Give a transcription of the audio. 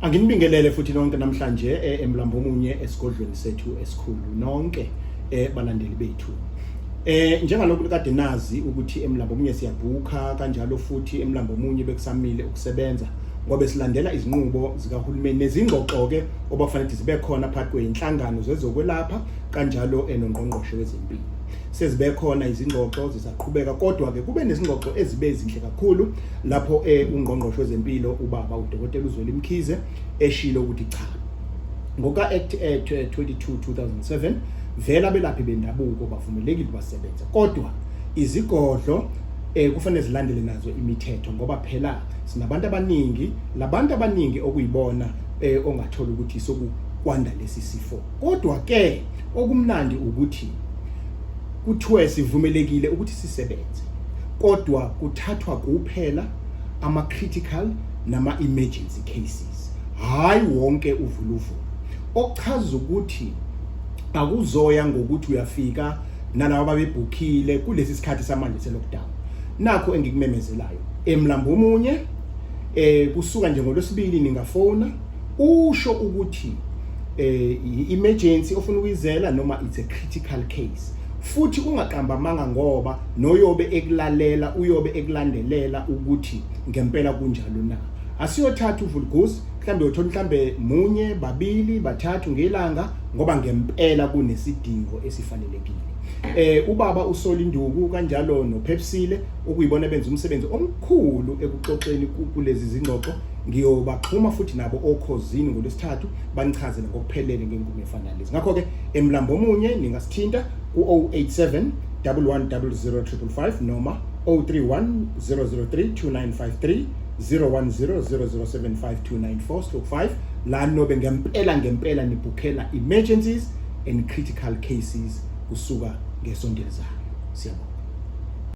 Anginibingelele futhi nonke namhlanje eMlambo Omunye esigodlweni sethu esikhulu nonke balandeli bethu. Njengalokho kade nazi ukuthi eMlambo Omunye siyabhuka kanjalo futhi eMlambo Omunye bekusamile ukusebenza ngoba silandela izinqubo zikahulumeni nezingxoxo ke obafanele zibe khona phakathi kweinhlangano zezokwelapha kanjalo enongqongqoshe wezempilo. Sezibe khona izingxoxo zisaqhubeka kodwa ke kube nezingxoxo ezibe ezinhle kakhulu lapho ungqongqoshe wezempilo ubaba uDokotela uZweli Mkhize eshilo ukuthi cha ngoka Act 22/2007 vela belaphi bendabuko bavumelekile basebenza kodwa izigodlo kufanele zilandele nazo imithetho ngoba phela sinabantu abaningi labantu abaningi okuyibona ongathola ukuthi sokukwanda lesi sifo kodwa ke okumnandi ukuthi kuthiwe sivumelekile ukuthi sisebenze kodwa kuthathwa kuphela ama critical nama emergency cases hayi wonke uvuluvulo okuchaza ukuthi akuzoya ngokuthi uyafika nalabo abebhukhile kulesi sikhathi samanje se lockdown nakho engikumemezelayo eMlambo Omunye kusuka nje ngolwesibili ningafona usho ukuthi emergency ofuna ukuyizela noma it's a critical case futhi ungaqamba manga ngoba noyobe ekulalela uyobe ekulandelela ukuthi ngempela kunjalo na asiyothatha uvulguzi mhlambe uyothola mhlambe munye babili bathathu ngelanga ngoba ngempela kunesidingo esifanelekile ubaba uSoli Nduku kanjalo noPepsile okuyibona benza umsebenzi omkhulu ekuxoxeni kulezi zingxoxo ngiyobaxhuma futhi nabo okhosini ngolesithathu banichazele ngokuphelele ngenkulumo efana lezi ngakho ke eMlambo Omunye ningasithinta ku 087 noma 0310032953 0100075294/5 la nobe ngempela nibhukhela emergencies and critical cases kusuka ngesonto elizayo siyabonga.